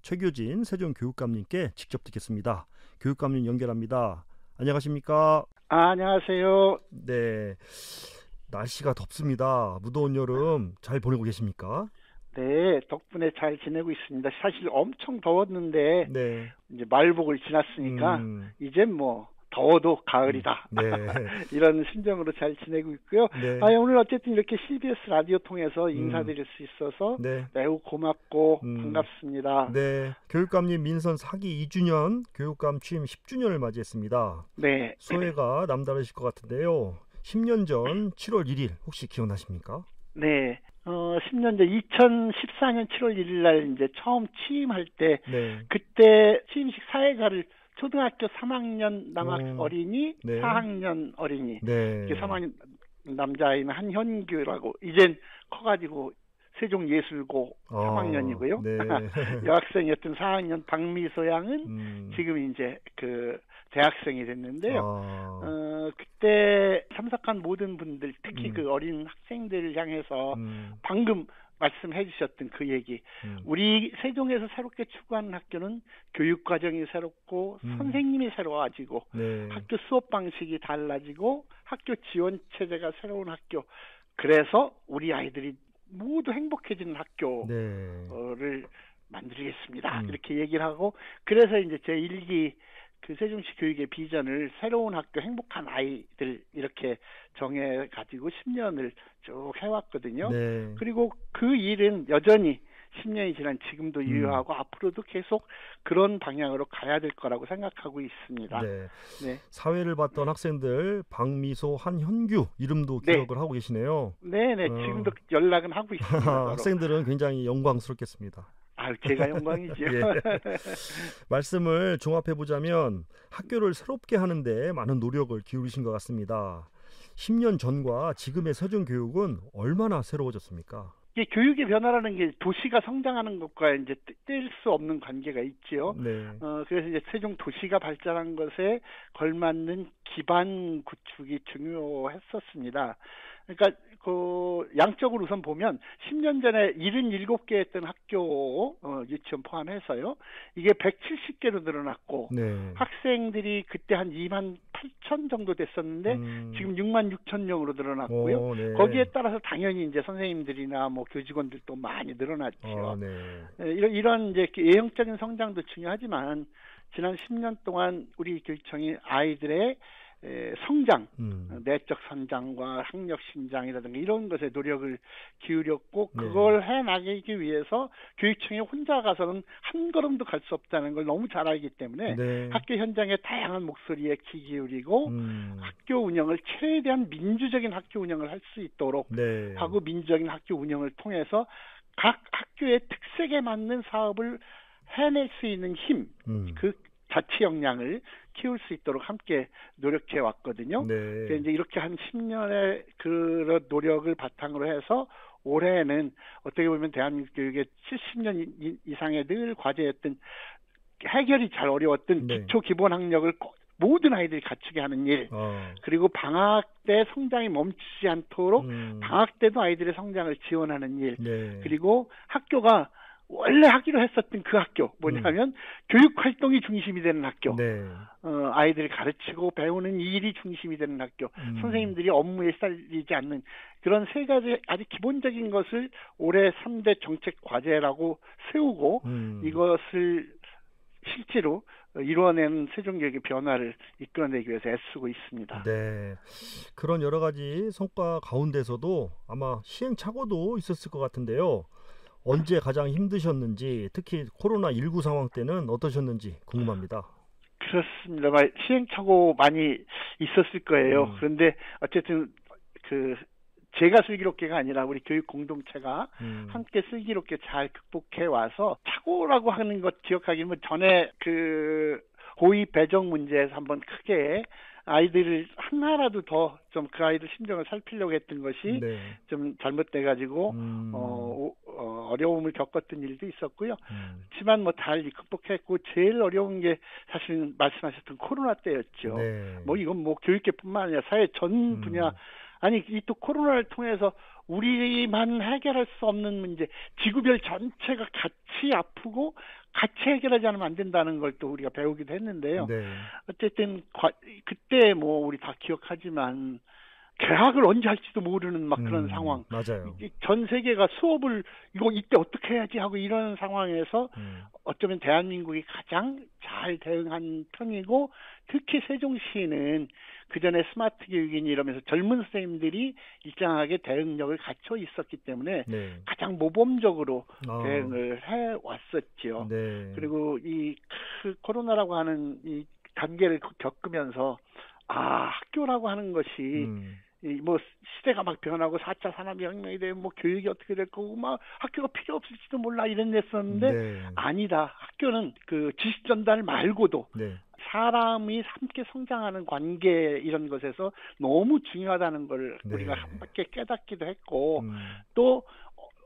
최규진 세종교육감님께 직접 듣겠습니다. 교육감님 연결합니다. 안녕하십니까? 안녕하세요. 네, 날씨가 덥습니다. 무더운 여름 잘 보내고 계십니까? 네, 덕분에 잘 지내고 있습니다. 사실 엄청 더웠는데 네. 이제 말복을 지났으니까 이젠 뭐 더워도 가을이다. 네. 이런 심정으로 잘 지내고 있고요. 네. 오늘 어쨌든 이렇게 CBS 라디오 통해서 인사드릴 수 있어서 네. 매우 고맙고 반갑습니다. 네, 교육감님 민선 4기 2주년, 교육감 취임 10주년을 맞이했습니다. 네. 소회가 남다르실 것 같은데요. 10년 전 7월 1일 혹시 기억나십니까? 네. 10년 전 2014년 7월 1일 날 이제 처음 취임할 때 네. 그때 취임식 사회가를 초등학교 3학년 남학 어린이, 네. 4학년 어린이, 네. 3학년 남자아이는 한현규라고, 이젠 커가지고 세종예술고 3학년이고요. 네. 여학생이었던 4학년 박미소 양은 지금 이제 그 대학생이 됐는데요. 그때 참석한 모든 분들, 특히 그 어린 학생들을 향해서 방금 말씀해 주셨던 그 얘기. 우리 세종에서 새롭게 추구하는 학교는 교육 과정이 새롭고 선생님이 새로워지고 네. 학교 수업 방식이 달라지고 학교 지원 체제가 새로운 학교. 그래서 우리 아이들이 모두 행복해지는 학교를 만들겠습니다. 이렇게 얘기를 하고, 그래서 이제 제 1기 그 세종시 교육의 비전을 새로운 학교 행복한 아이들 이렇게 정해가지고 10년을 쭉 해왔거든요. 네. 그리고 그 일은 여전히 10년이 지난 지금도 유효하고 앞으로도 계속 그런 방향으로 가야 될 거라고 생각하고 있습니다. 네. 네. 사회를 봤던 학생들 박미소, 한현규 이름도 기억을 하고 계시네요. 네네. 지금도 연락은 하고 있습니다. 학생들은 굉장히 영광스럽겠습니다. 제가 영광이죠. 예. 말씀을 종합해보자면 학교를 새롭게 하는데 많은 노력을 기울이신 것 같습니다. 10년 전과 지금의 세종교육은 얼마나 새로워졌습니까? 이게 교육의 변화라는 게 도시가 성장하는 것과 이제 뗄 수 없는 관계가 있지요. 네. 그래서 이제 세종 도시가 발전한 것에 걸맞는 기반 구축이 중요했었습니다. 그러니까 그 양적으로 우선 보면 10년 전에 77개 했던 학교 유치원 포함해서요. 이게 170개로 늘어났고 네. 학생들이 그때 한 2만 8천 정도 됐었는데 지금 6만 6천 명으로 늘어났고요. 네. 거기에 따라서 당연히 이제 선생님들이나 뭐 교직원들도 많이 늘어났죠. 네. 이런 이제 예형적인 성장도 중요하지만 지난 10년 동안 우리 교육청이 아이들의 성장, 내적 성장과 학력 신장이라든가 이런 것에 노력을 기울였고 그걸 해나가기 위해서 교육청이 혼자 가서는 한 걸음도 갈 수 없다는 걸 너무 잘 알기 때문에 학교 현장의 다양한 목소리에 귀 기울이고 학교 운영을 최대한 민주적인 학교 운영을 할 수 있도록 하고 민주적인 학교 운영을 통해서 각 학교의 특색에 맞는 사업을 해낼 수 있는 힘, 그 자치 역량을 키울 수 있도록 함께 노력해 왔거든요. 그래서 이제 이렇게 한 10년의 그런 노력을 바탕으로 해서 올해는 어떻게 보면 대한민국 교육의 70년 이상의 늘 과제였던 해결이 잘 어려웠던 기초 기본 학력을 모든 아이들이 갖추게 하는 일, 그리고 방학 때 성장이 멈추지 않도록 방학 때도 아이들의 성장을 지원하는 일, 그리고 학교가 원래 하기로 했었던 그 학교 뭐냐면 교육 활동이 중심이 되는 학교, 아이들을 가르치고 배우는 일이 중심이 되는 학교, 선생님들이 업무에 시달리지 않는 그런 세 가지 아주 기본적인 것을 올해 3대 정책 과제라고 세우고 이것을 실제로 이루어낸 세종교육의 변화를 이끌어내기 위해서 애쓰고 있습니다. 네, 그런 여러 가지 성과 가운데서도 아마 시행착오도 있었을 것 같은데요. 언제 가장 힘드셨는지, 특히 코로나19 상황 때는 어떠셨는지 궁금합니다. 그렇습니다. 시행착오 많이 있었을 거예요. 그런데 어쨌든 그 제가 슬기롭게가 아니라 우리 교육 공동체가 함께 슬기롭게 잘 극복해 와서 착오라고 하는 것 기억하기는 전에 그 고의 배정 문제에서 한번 크게 아이들을 하나라도 더 좀 그 아이들 심정을 살피려고 했던 것이 좀 잘못돼가지고 어려움을 겪었던 일도 있었고요. 하지만 뭐 잘 극복했고 제일 어려운 게 사실 말씀하셨던 코로나 때였죠. 뭐 이건 뭐 교육계뿐만 아니라 사회 전 분야 아니 이 또 코로나를 통해서 우리만 해결할 수 없는 문제, 지구별 전체가 같이 아프고 같이 해결하지 않으면 안 된다는 걸 또 우리가 배우기도 했는데요. 네. 어쨌든 그때 뭐 우리 다 기억하지만 개학을 언제 할지도 모르는 막 그런 상황. 맞아요. 전 세계가 수업을 이때 어떻게 해야지 하고 이런 상황에서 어쩌면 대한민국이 가장 잘 대응한 편이고, 특히 세종시는 그전에 스마트 교육이니 이러면서 젊은 선생님들이 일정하게 대응력을 갖춰 있었기 때문에 네. 가장 모범적으로 대응을 해왔었죠. 네. 그리고 이 코로나라고 하는 이 단계를 겪으면서 학교라고 하는 것이 뭐 시대가 막 변하고 4차 산업혁명이 되면 뭐 교육이 어떻게 될 거고 막 학교가 필요 없을지도 몰라 이랬는데 네. 아니다. 학교는 그 지식 전달 말고도 네. 사람이 함께 성장하는 관계 이런 것에서 너무 중요하다는 걸 네. 우리가 함께 깨닫기도 했고 또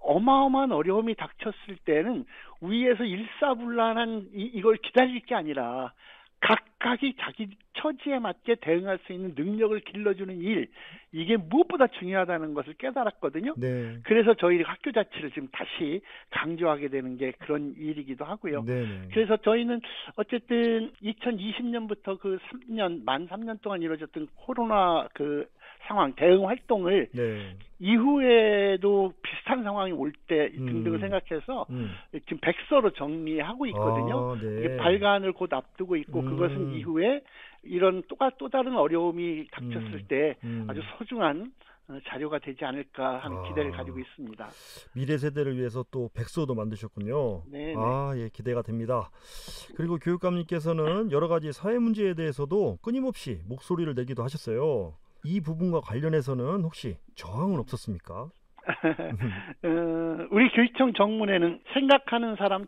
어마어마한 어려움이 닥쳤을 때는 위에서 일사불란한 이걸 기다릴 게 아니라 각각이 자기 처지에 맞게 대응할 수 있는 능력을 길러주는 일, 이게 무엇보다 중요하다는 것을 깨달았거든요. 네. 그래서 저희 학교 자체를 지금 다시 강조하게 되는 게 그런 일이기도 하고요. 네네. 그래서 저희는 어쨌든 2020년부터 만 3년 동안 이루어졌던 코로나 상황, 대응 활동을 네. 이후에도 비슷한 상황이 올 때 등등을 생각해서 지금 백서로 정리하고 있거든요. 네. 이게 발간을 곧 앞두고 있고 그것은 이후에 이런 또 다른 어려움이 닥쳤을 때 아주 소중한 자료가 되지 않을까 하는 기대를 가지고 있습니다. 미래 세대를 위해서 또 백서도 만드셨군요. 네. 예, 기대가 됩니다. 그리고 교육감님께서는 여러 가지 사회 문제에 대해서도 끊임없이 목소리를 내기도 하셨어요. 이 부분과 관련해서는 혹시 저항은 없었습니까? 우리 교육청 정문에는 생각하는 사람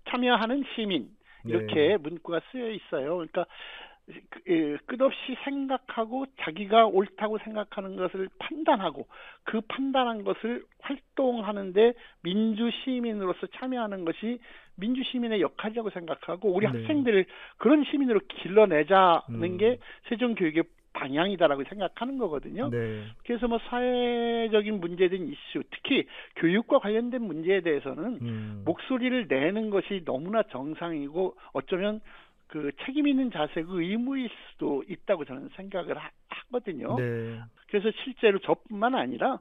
참여하는 시민 이렇게 문구가 쓰여 있어요. 그러니까 끝없이 생각하고 자기가 옳다고 생각하는 것을 판단하고 그 판단한 것을 활동하는데 민주시민으로서 참여하는 것이 민주시민의 역할이라고 생각하고 우리 학생들을 그런 시민으로 길러내자는 게 세종교육의 방향이다라고 생각하는 거거든요. 네. 그래서 뭐 사회적인 문제된 이슈, 특히 교육과 관련된 문제에 대해서는 목소리를 내는 것이 너무나 정상이고 어쩌면 책임 있는 자세고 의무일 수도 있다고 저는 생각을 하거든요. 네. 그래서 실제로 저뿐만 아니라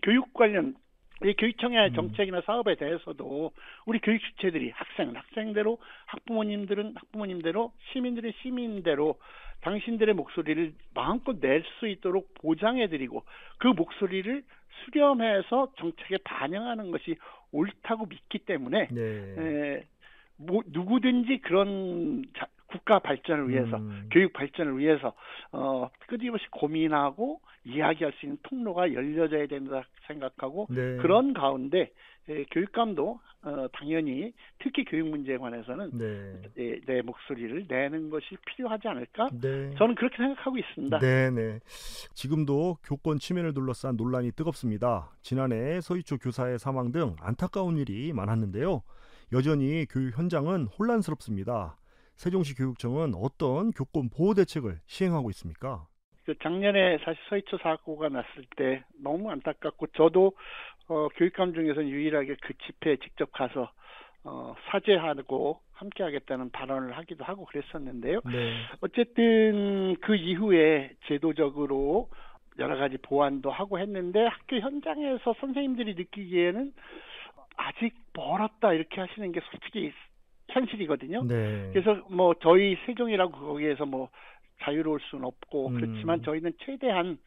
교육 관련 교육청의 정책이나 사업에 대해서도 우리 교육 주체들이 학생대로 학부모님들은 학부모님대로 시민들은 시민대로 당신들의 목소리를 마음껏 낼 수 있도록 보장해드리고 그 목소리를 수렴해서 정책에 반영하는 것이 옳다고 믿기 때문에 누구든지 그런 국가 발전을 위해서 교육 발전을 위해서 끊임없이 고민하고 이야기할 수 있는 통로가 열려져야 된다 생각하고 그런 가운데 교육감도 당연히 특히 교육 문제에 관해서는 내 목소리를 내는 것이 필요하지 않을까? 저는 그렇게 생각하고 있습니다. 네네. 지금도 교권 침해를 둘러싼 논란이 뜨겁습니다. 지난해 서희초 교사의 사망 등 안타까운 일이 많았는데요. 여전히 교육 현장은 혼란스럽습니다. 세종시 교육청은 어떤 교권 보호 대책을 시행하고 있습니까? 작년에 사실 서희초 사고가 났을 때 너무 안타깝고 저도 교육감 중에서는 유일하게 그 집회에 직접 가서 사죄하고 함께하겠다는 발언을 하기도 하고 그랬었는데요. 어쨌든 그 이후에 제도적으로 여러 가지 보완도 하고 했는데 학교 현장에서 선생님들이 느끼기에는 아직 멀었다 이렇게 하시는 게 솔직히 현실이거든요. 그래서 뭐 저희 세종이라고 거기에서 뭐 자유로울 수는 없고 그렇지만 저희는 최대한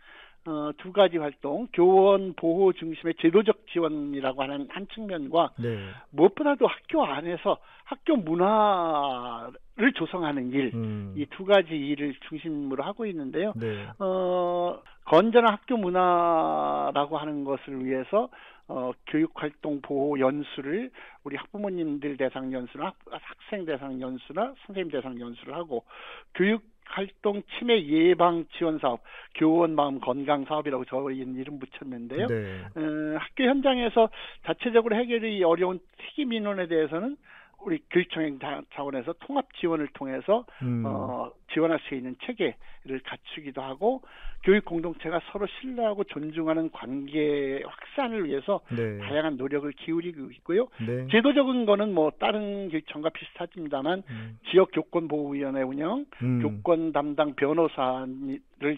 두 가지 활동, 교원 보호 중심의 제도적 지원이라고 하는 한 측면과 무엇보다도 학교 안에서 학교 문화를 조성하는 일, 이 두 가지 일을 중심으로 하고 있는데요. 건전한 학교 문화라고 하는 것을 위해서 교육활동 보호 연수를 우리 학부모님들 대상 연수나 학생 대상 연수나 선생님 대상 연수를 하고 교육활동 침해 예방 지원 사업, 교원 마음 건강 사업이라고 저희는 이름 붙였는데요. 학교 현장에서 자체적으로 해결이 어려운 특이 민원에 대해서는 우리 교육청 차원에서 통합 지원을 통해서 지원할 수 있는 체계를 갖추기도 하고 교육 공동체가 서로 신뢰하고 존중하는 관계 확산을 위해서 네. 다양한 노력을 기울이고 있고요. 네. 제도적인 거는 뭐 다른 교육청과 비슷하지만 지역 교권보호위원회 운영, 교권 담당 변호사를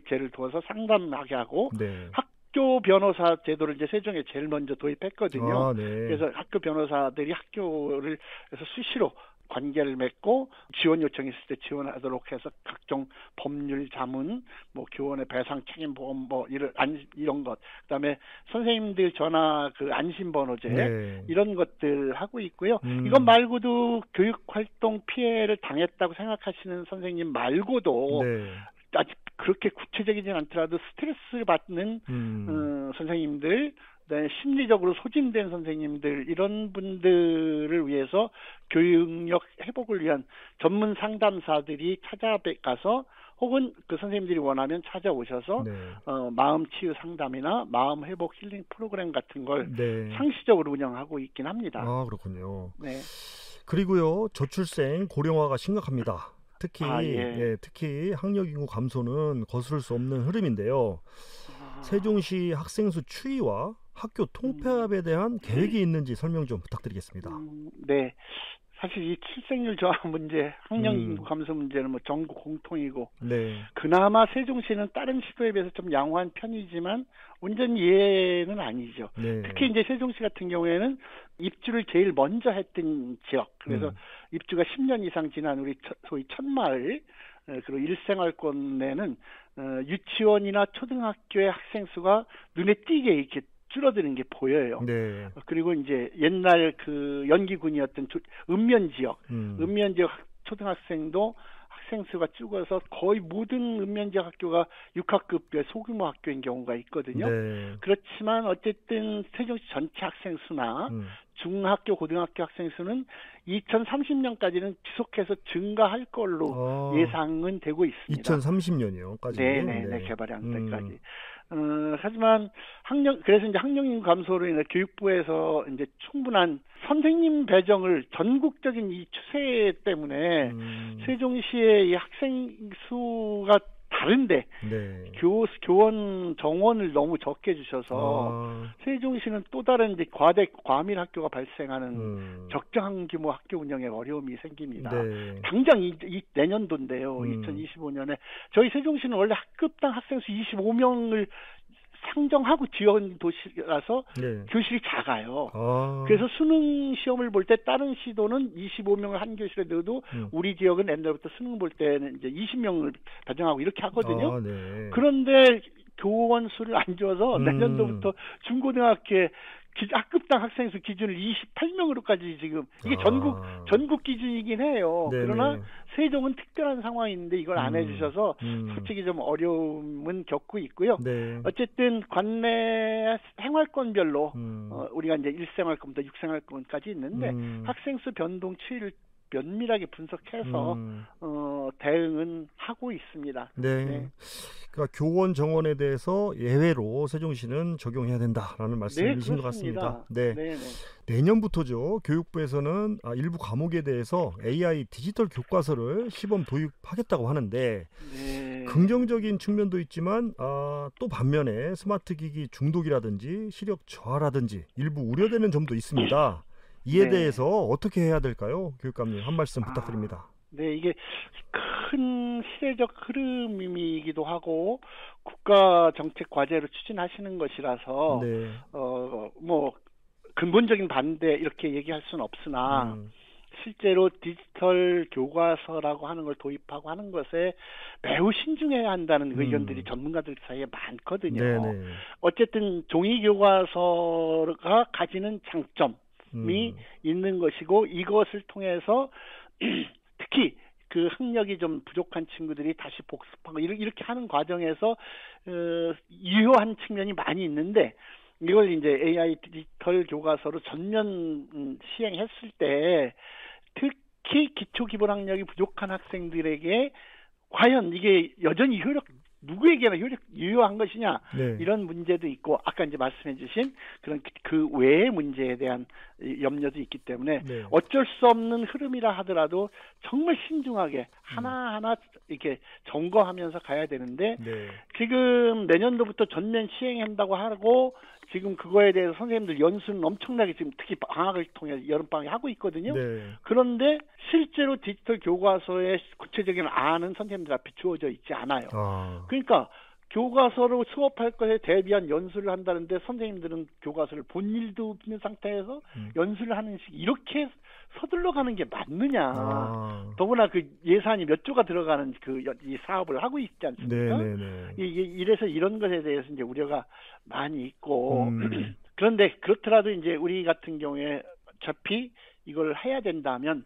제를 두어서 상담하게 하고 네. 학교 변호사 제도를 이제 세종에 제일 먼저 도입했거든요. 네. 그래서 학교 변호사들이 학교를 해서 수시로 관계를 맺고 지원 요청이 있을 때 지원하도록 해서 각종 법률 자문, 뭐 교원의 배상 책임 보험 뭐 이런 것, 그다음에 선생님들 전화 그 안심 번호제 네. 이런 것들 하고 있고요. 이것 말고도 교육 활동 피해를 당했다고 생각하시는 선생님 말고도 네. 아직 그렇게 구체적이진 않더라도 스트레스를 받는 선생님들, 네, 심리적으로 소진된 선생님들 이런 분들을 위해서 교육력 회복을 위한 전문 상담사들이 찾아가서 혹은 그 선생님들이 원하면 찾아오셔서 네. 마음 치유 상담이나 마음 회복 힐링 프로그램 같은 걸 네. 상시적으로 운영하고 있긴 합니다. 아, 그렇군요. 네. 그리고요, 저출생 고령화가 심각합니다. 특히 예. 특히 학력 인구 감소는 거스를 수 없는 흐름인데요. 세종시 학생 수 추이와 학교 통폐합에 대한 계획이 있는지 설명 좀 부탁드리겠습니다. 네. 사실 이 출생률 저하 문제, 학령 인구 감소 문제는 뭐 전국 공통이고, 네. 그나마 세종시는 다른 시도에 비해서 좀 양호한 편이지만 온전히 예는 아니죠. 네. 특히 이제 세종시 같은 경우에는 입주를 제일 먼저 했던 지역, 그래서 입주가 10년 이상 지난 우리 소위 천마을 그리고 일생활권에는 유치원이나 초등학교의 학생 수가 눈에 띄게 이렇게 줄어드는 게 보여요. 네. 그리고 이제 옛날 그 연기군이었던 읍면 지역 초등학생도 학생 수가 줄어서 거의 모든 읍면 지역 학교가 6학급의 소규모 학교인 경우가 있거든요. 네. 그렇지만 어쨌든 세종시 전체 학생 수나 중학교, 고등학교 학생 수는 2030년까지는 지속해서 증가할 걸로 예상은 되고 있습니다. 2030년이요까지. 네, 개발한 때까지. 하지만 그래서 이제 학령 인구 감소로 인해 교육부에서 이제 충분한 선생님 배정을 전국적인 이 추세 때문에 세종시의 이 학생 수가 다른데 네. 교원 정원을 너무 적게 주셔서 세종시는 또 다른 이제 과밀 학교가 발생하는 적정한 규모 학교 운영에 어려움이 생깁니다. 네. 당장 내년도인데요. 2025년에 저희 세종시는 원래 학급당 학생 수 25명을 상정하고 지원 도시라서 네. 교실이 작아요. 그래서 수능 시험을 볼 때 다른 시도는 25명을 한 교실에 넣어도 우리 지역은 옛날부터 수능 볼 때는 이제 20명을 배정하고 이렇게 하거든요. 네. 그런데 교원 수를 안 줘서 내년도부터 중고등학교에 학급당 학생 수 기준을 28명으로까지 지금 이게 전국 기준이긴 해요. 네네. 그러나 세종은 특별한 상황인데 이걸 안 해주셔서 솔직히 좀 어려움은 겪고 있고요. 네. 어쨌든 관내 생활권별로 우리가 이제 1생활권부터 6생활권까지 있는데 학생 수 변동 추이를 면밀하게 분석해서 대응은 하고 있습니다. 네. 네. 그러니까 교원 정원에 대해서 예외로 세종시는 적용해야 된다라는 말씀이신 것 같습니다. 네. 내년부터죠. 교육부에서는 일부 과목에 대해서 AI 디지털 교과서를 시범 도입하겠다고 하는데 긍정적인 측면도 있지만 또 반면에 스마트 기기 중독이라든지 시력 저하라든지 일부 우려되는 점도 있습니다. 이에 대해서 어떻게 해야 될까요? 교육감님 한 말씀 부탁드립니다. 네, 이게 큰 시대적 흐름이기도 하고 국가 정책 과제로 추진하시는 것이라서 뭐 근본적인 반대 이렇게 얘기할 수는 없으나 실제로 디지털 교과서라고 하는 걸 도입하고 하는 것에 매우 신중해야 한다는 의견들이 전문가들 사이에 많거든요. 네네. 어쨌든 종이 교과서가 가지는 장점이 있는 것이고 이것을 통해서 특히 그 학력이 좀 부족한 친구들이 다시 복습하고 이렇게 하는 과정에서 유효한 측면이 많이 있는데 이걸 이제 AI 디지털 교과서로 전면 시행했을 때 특히 기초 기본 학력이 부족한 학생들에게 과연 이게 여전히 누구에게나 유효한 것이냐 이런 문제도 있고 아까 이제 말씀해주신 그런 그 외의 문제에 대한 염려도 있기 때문에 네. 어쩔 수 없는 흐름이라 하더라도 정말 신중하게 하나하나 이렇게 점검하면서 가야 되는데 네. 지금 내년도부터 전면 시행한다고 하고 지금 그거에 대해서 선생님들 연수는 엄청나게 지금 특히 방학을 통해 여름방학에 하고 있거든요. 네. 그런데 실제로 디지털 교과서의 구체적인 안은 선생님들 앞에 주어져 있지 않아요. 그러니까 교과서로 수업할 것에 대비한 연수를 한다는데 선생님들은 교과서를 본 일도 없는 상태에서 연수를 하는 식 이렇게 서둘러 가는 게 맞느냐. 더구나 그 예산이 몇 조가 들어가는 이 사업을 하고 있지 않습니까? 이래서 이런 것에 대해서 이제 우려가 많이 있고 그런데 그렇더라도 이제 우리 같은 경우에 어차피 이걸 해야 된다면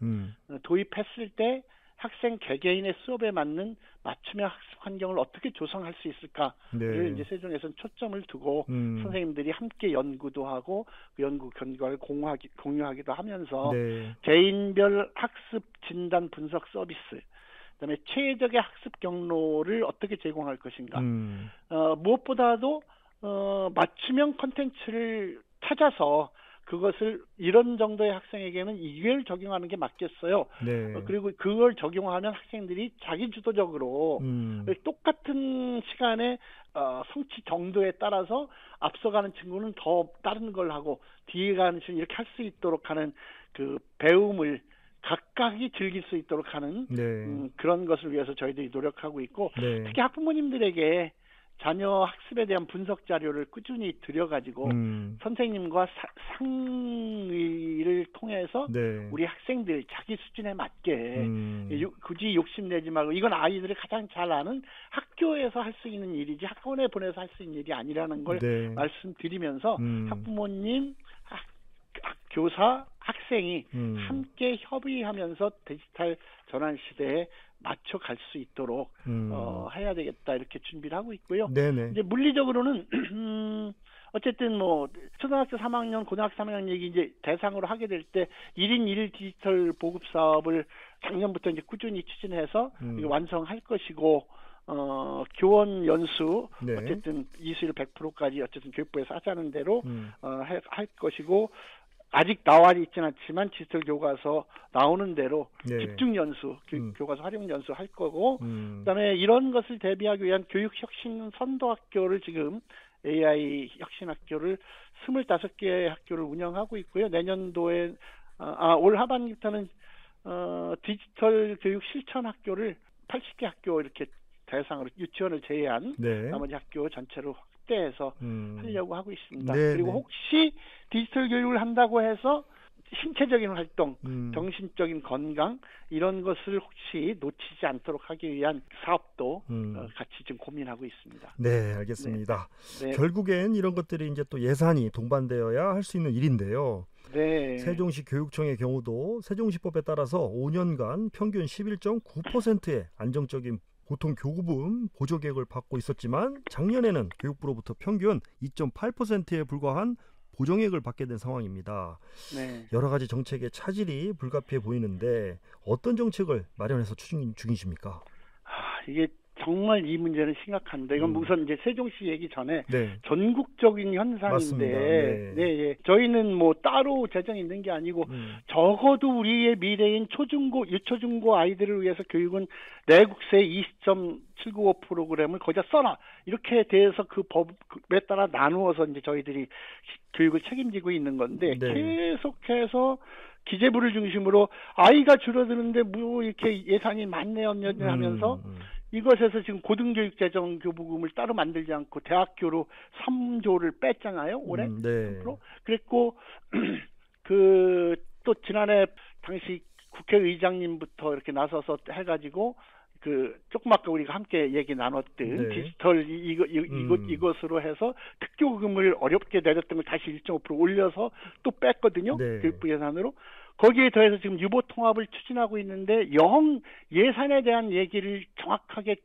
도입했을 때 학생 개개인의 수업에 맞는 맞춤형 학습 환경을 어떻게 조성할 수 있을까를 이제 세종에서는 초점을 두고 선생님들이 함께 연구도 하고 그 연구 결과를 공유하기도 하면서 개인별 학습 진단 분석 서비스, 그다음에 최적의 학습 경로를 어떻게 제공할 것인가, 무엇보다도 맞춤형 콘텐츠를 찾아서 그것을 이런 정도의 학생에게는 이걸 적용하는 게 맞겠어요. 그리고 그걸 적용하면 학생들이 자기주도적으로 똑같은 시간에 성취 정도에 따라서 앞서가는 친구는 더 다른 걸 하고 뒤에 가는 친구는 이렇게 할 수 있도록 하는 그 배움을 각각이 즐길 수 있도록 하는 그런 것을 위해서 저희들이 노력하고 있고 특히 학부모님들에게 자녀 학습에 대한 분석 자료를 꾸준히 들여가지고 선생님과 상의를 통해서 우리 학생들 자기 수준에 맞게 굳이 욕심내지 말고 이건 아이들이 가장 잘 아는 학교에서 할 수 있는 일이지 학원에 보내서 할 수 있는 일이 아니라는 걸 말씀드리면서 학부모님, 교사, 학생이 함께 협의하면서 디지털 전환 시대에 맞춰갈 수 있도록 해야 되겠다 이렇게 준비를 하고 있고요. 이제 물리적으로는 어쨌든 뭐 초등학교 3학년, 고등학교 3학년 얘기 이제 대상으로 하게 될 때 1인 1 디지털 보급 사업을 작년부터 이제 꾸준히 추진해서 완성할 것이고 교원 연수 어쨌든 이수율 100%까지 어쨌든 교육부에서 하자는 대로 할 것이고 아직 나와 있지는 않지만 디지털 교과서 나오는 대로 집중 연수, 교과서 활용 연수 할 거고 그다음에 이런 것을 대비하기 위한 교육 혁신 선도 학교를 지금 AI 혁신 학교를 25개의 학교를 운영하고 있고요. 내년도에 올 하반기부터는 디지털 교육 실천 학교를 80개 학교 이렇게 대상으로 유치원을 제외한 나머지 학교 전체로 확대해서 하려고 하고 있습니다. 그리고 혹시 디지털 교육을 한다고 해서 신체적인 활동, 정신적인 건강 이런 것을 혹시 놓치지 않도록 하기 위한 사업도 같이 지금 고민하고 있습니다. 네, 알겠습니다. 결국엔 이런 것들이 이제 또 예산이 동반되어야 할 수 있는 일인데요. 세종시 교육청의 경우도 세종시법에 따라서 5년간 평균 11.9%의 안정적인 보통 교부금 보조 계획을 받고 있었지만 작년에는 교육부로부터 평균 2.8%에 불과한 보정액을 받게 된 상황입니다. 여러 가지 정책의 차질이 불가피해 보이는데 어떤 정책을 마련해서 추진 중이십니까? 이게 정말 이 문제는 심각합니다. 이건 우선 이제 세종시 얘기 전에 전국적인 현상인데, 저희는 뭐 따로 재정이 있는 게 아니고 적어도 우리의 미래인 초중고, 유초중고 아이들을 위해서 교육은 내국세 20.795 프로그램을 거기다 써라 이렇게 돼서 그 법에 따라 나누어서 이제 저희들이 교육을 책임지고 있는 건데 계속해서 기재부를 중심으로 아이가 줄어드는데 뭐 이렇게 예산이 많네요 하면서 이것에서 지금 고등교육재정 교부금을 따로 만들지 않고 대학교로 3조를 뺐잖아요. 올해 3%. 그랬고 그 또 지난해 당시 국회의장님부터 이렇게 나서서 해가지고 그 조금 아까 우리가 함께 얘기 나눴던 디지털 이것으로 해서 특교금을 어렵게 내렸던 걸 다시 1.5% 올려서 또 뺐거든요. 교육부 예산으로. 거기에 더해서 지금 유보 통합을 추진하고 있는데 영 예산에 대한 얘기를 정확하게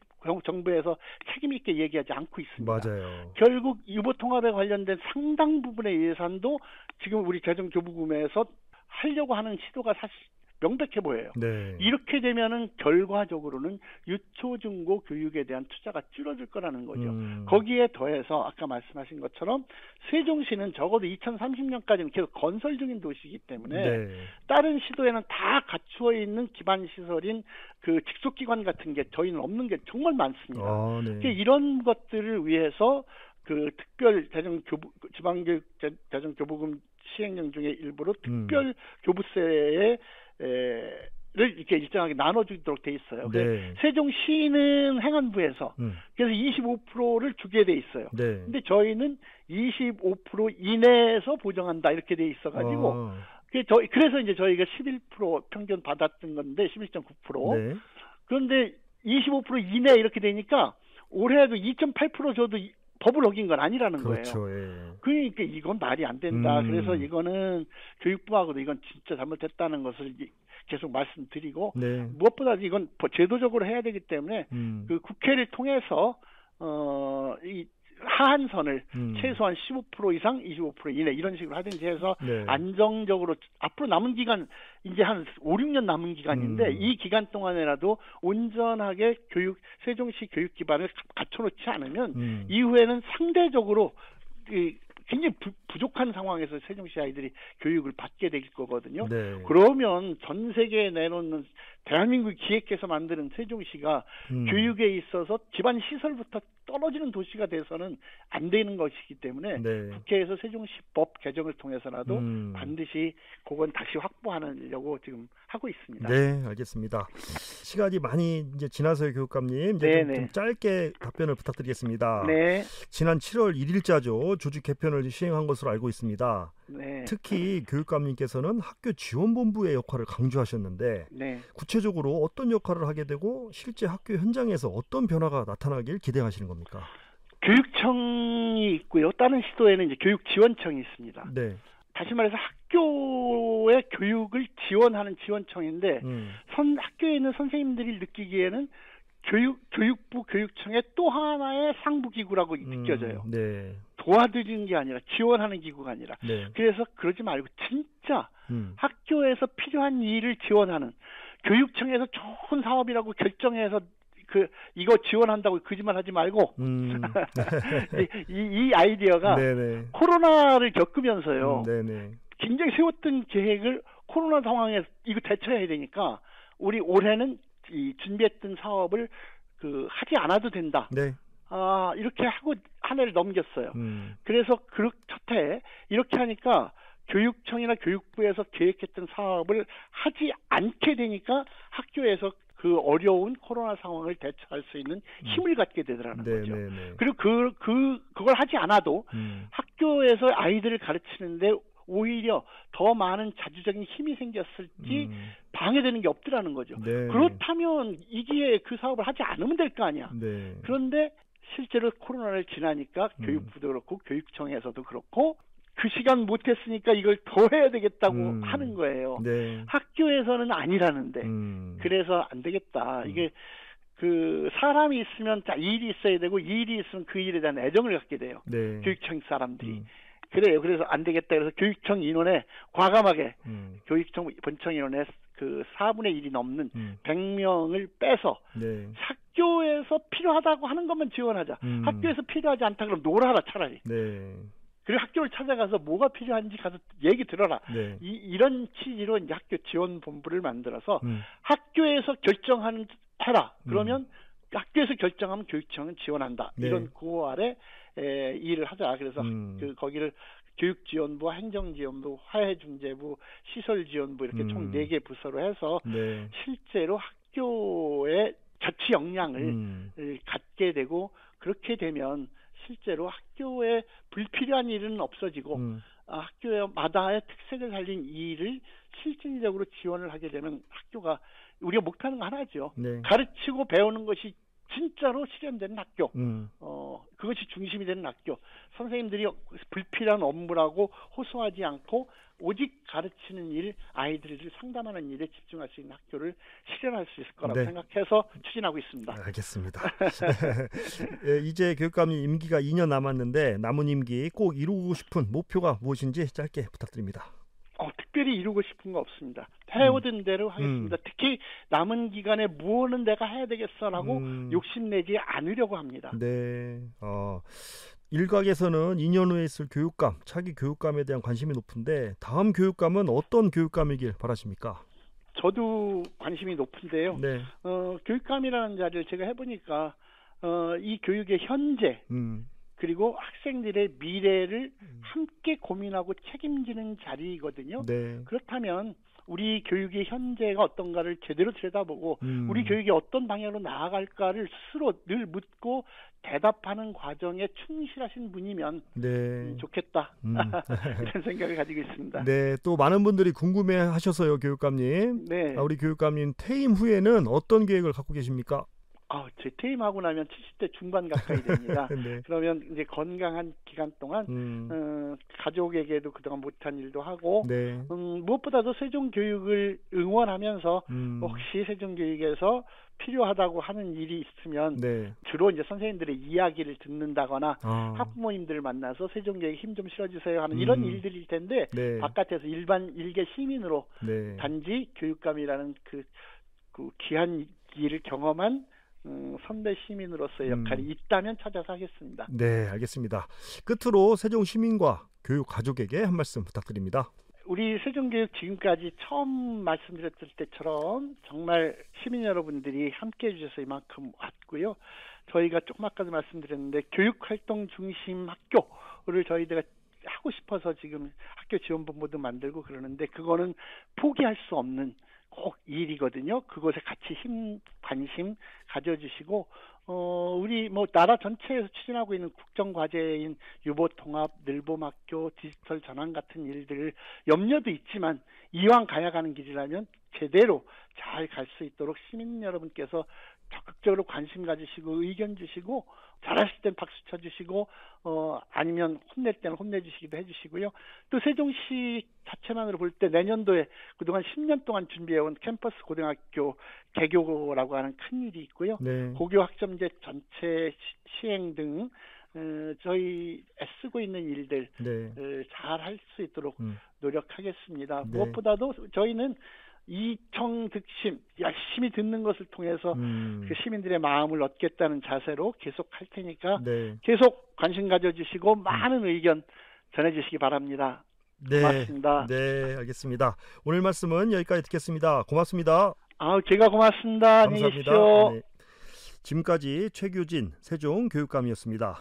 정부에서 책임 있게 얘기하지 않고 있습니다. 결국 유보 통합에 관련된 상당 부분의 예산도 지금 우리 재정교부금에서 하려고 하는 시도가 사실 명백해 보여요. 네. 이렇게 되면은 결과적으로는 유초중고 교육에 대한 투자가 줄어들 거라는 거죠. 거기에 더해서 아까 말씀하신 것처럼 세종시는 적어도 2030년까지는 계속 건설 중인 도시이기 때문에 네. 다른 시도에는 다 갖추어 있는 기반 시설인 그 직속기관 같은 게 저희는 없는 게 정말 많습니다. 네. 이런 것들을 위해서 그 특별 지방교육 대전교부금 시행령 중에 일부로 특별 교부세를 이렇게 일정하게 나눠주도록 돼 있어요. 네. 세종시는 행안부에서 그래서 25%를 주게 돼 있어요. 네. 근데 저희는 25% 이내에서 보정한다 이렇게 돼 있어가지고 그래서 이제 저희가 11% 평균 받았던 건데 11.9%. 네. 그런데 25% 이내 이렇게 되니까 올해도 2.8% 줘도 법을 어긴 건 아니라는 그렇죠. 거예요. 예. 그러니까 이건 말이 안 된다. 그래서 이거는 교육부하고도 이건 진짜 잘못했다는 것을 계속 말씀드리고 네. 무엇보다 이건 제도적으로 해야 되기 때문에 그 국회를 통해서 이 하한선을 최소한 15% 이상 25% 이내 이런 식으로 하든지 해서 네. 안정적으로 앞으로 남은 기간 이제 한 5, 6년 남은 기간인데 이 기간 동안에라도 온전하게 세종시 교육 기반을 갖춰놓지 않으면 이후에는 상대적으로 굉장히 부족한 상황에서 세종시 아이들이 교육을 받게 될 거거든요. 네. 그러면 전 세계에 내놓는 대한민국 기획해서 만드는 세종시가 교육에 있어서 기반 시설부터 떨어지는 도시가 돼서는 안 되는 것이기 때문에 네. 국회에서 세종시법 개정을 통해서라도 반드시 그건 다시 확보하려고 지금 하고 있습니다. 네, 알겠습니다. 시간이 많이 이제 지나서요, 교육감님. 이제 좀 짧게 답변을 부탁드리겠습니다. 네. 지난 7월 1일자죠. 조직 개편을 시행한 것으로 알고 있습니다. 네. 특히 교육감님께서는 학교 지원본부의 역할을 강조하셨는데 네. 구체적으로 어떤 역할을 하게 되고 실제 학교 현장에서 어떤 변화가 나타나길 기대하시는 겁니까? 교육청이 있고요. 다른 시도에는 이제 교육지원청이 있습니다. 네. 다시 말해서 학교의 교육을 지원하는 지원청인데 학교에 있는 선생님들이 느끼기에는 교육부 교육청의 또 하나의 상부기구라고 느껴져요. 네. 도와드리는 게 아니라 지원하는 기구가 아니라. 네. 그래서 그러지 말고 진짜 학교에서 필요한 일을 지원하는 교육청에서 좋은 사업이라고 결정해서 이거 지원한다고 거짓말 하지 말고 이 아이디어가 네네. 코로나를 겪으면서요. 네네. 굉장히 세웠던 계획을 코로나 상황에서 이거 대처해야 되니까 우리 올해는 이 준비했던 사업을 하지 않아도 된다. 네. 이렇게 하고 한 해를 넘겼어요. 그래서 첫 해 이렇게 하니까 교육청이나 교육부에서 계획했던 사업을 하지 않게 되니까 학교에서 그 어려운 코로나 상황을 대처할 수 있는 힘을 갖게 되더라는 거죠. 그리고 그걸 하지 않아도 학교에서 아이들을 가르치는데 오히려 더 많은 자주적인 힘이 생겼을지 방해되는 게 없더라는 거죠. 네. 그렇다면 이 기회에 그 사업을 하지 않으면 될 거 아니야. 네. 그런데 실제로 코로나를 지나니까 교육부도 그렇고 교육청에서도 그렇고 그 시간 못했으니까 이걸 더 해야 되겠다고 하는 거예요. 네. 학교에서는 아니라는데 그래서 안 되겠다. 이게 사람이 있으면 일이 있어야 되고 일이 있으면 그 일에 대한 애정을 갖게 돼요. 네. 교육청 사람들이. 그래요. 그래서 안 되겠다. 그래서 교육청 인원에 과감하게 교육청 본청 인원에 4분의 1이 넘는 100명을 빼서 네. 학교에서 필요하다고 하는 것만 지원하자. 학교에서 필요하지 않다 그러면 놀아라 차라리. 네. 그리고 학교를 찾아가서 뭐가 필요한지 가서 얘기 들어라. 네. 이런 취지로 이제 학교 지원본부를 만들어서 학교에서 결정하는 해라. 그러면 학교에서 결정하면 교육청은 지원한다. 네. 이런 구호 아래 일을 하자. 그래서 거기를 교육지원부, 행정지원부, 화해중재부, 시설지원부 이렇게 총 4개 부서로 해서 네. 실제로 학교의 자치 역량을 갖게 되고 그렇게 되면 실제로 학교에 불필요한 일은 없어지고 학교마다의 특색을 살린 일을 실질적으로 지원을 하게 되면 학교가 우리가 목표하는 거 하나죠. 네. 가르치고 배우는 것이 진짜로 실현되는 학교. 그것이 중심이 되는 학교. 선생님들이 불필요한 업무라고 호소하지 않고 오직 가르치는 일, 아이들을 상담하는 일에 집중할 수 있는 학교를 실현할 수 있을 거라고 네. 생각해서 추진하고 있습니다. 알겠습니다. 이제 교육감님 임기가 2년 남았는데 남은 임기 꼭 이루고 싶은 목표가 무엇인지 짧게 부탁드립니다. 특별히 이루고 싶은 거 없습니다. 해오던 대로 하겠습니다. 특히 남은 기간에 무엇은 내가 해야 되겠어라고 욕심내지 않으려고 합니다. 네. 일각에서는 2년 후에 있을 교육감, 차기 교육감에 대한 관심이 높은데 다음 교육감은 어떤 교육감이길 바라십니까? 저도 관심이 높은데요. 네. 교육감이라는 자리를 제가 해보니까 이 교육의 현재 그리고 학생들의 미래를 함께 고민하고 책임지는 자리이거든요. 네. 그렇다면 우리 교육의 현재가 어떤가를 제대로 들여다보고 우리 교육이 어떤 방향으로 나아갈까를 스스로 늘 묻고 대답하는 과정에 충실하신 분이면 네. 좋겠다. 이런 생각을 가지고 있습니다. 네, 또 많은 분들이 궁금해하셔서요, 교육감님. 네. 우리 교육감님 퇴임 후에는 어떤 계획을 갖고 계십니까? 제 퇴임하고 나면 70대 중반 가까이 됩니다. 네. 그러면 이제 건강한 기간 동안 가족에게도 그동안 못한 일도 하고 네. 무엇보다도 세종교육을 응원하면서 혹시 세종교육에서 필요하다고 하는 일이 있으면 네. 주로 이제 선생님들의 이야기를 듣는다거나 학부모님들을 만나서 세종교육 힘 좀 실어주세요 하는 이런 일들일 텐데 네. 바깥에서 일개 시민으로 네. 단지 교육감이라는 그 귀한 일을 경험한 선배 시민으로서의 역할이 있다면 찾아서 하겠습니다. 네, 알겠습니다. 끝으로 세종 시민과 교육 가족에게 한 말씀 부탁드립니다. 우리 세종교육 지금까지 처음 말씀드렸을 때처럼 정말 시민 여러분들이 함께해 주셔서 이만큼 왔고요. 저희가 조금 아까도 말씀드렸는데 교육활동 중심 학교를 저희가 하고 싶어서 지금 학교 지원본부도 만들고 그러는데 그거는 포기할 수 없는 꼭 일이거든요. 그곳에 같이 관심 가져주시고 우리 나라 전체에서 추진하고 있는 국정과제인 유보통합, 늘봄학교, 디지털 전환 같은 일들 염려도 있지만 이왕 가야 가는 길이라면 제대로 잘 갈 수 있도록 시민 여러분께서 적극적으로 관심 가지시고 의견 주시고 잘하실 땐 박수 쳐주시고 아니면 혼낼 때는 혼내주시기도 해주시고요. 또 세종시 자체만으로 볼 때 내년도에 그동안 10년 동안 준비해온 캠퍼스 고등학교 개교라고 하는 큰 일이 있고요. 네. 고교 학점제 전체 시행 등 저희 애쓰고 있는 일들 네. 잘 할 수 있도록 노력하겠습니다. 네. 무엇보다도 저희는 이청득심 열심히 듣는 것을 통해서 그 시민들의 마음을 얻겠다는 자세로 계속 할 테니까 네. 계속 관심 가져주시고 많은 의견 전해주시기 바랍니다. 네. 고맙습니다. 네, 알겠습니다. 오늘 말씀은 여기까지 듣겠습니다. 고맙습니다. 제가 고맙습니다. 안녕히 감사합니다. 계십시오. 네. 지금까지 최규진 세종교육감이었습니다.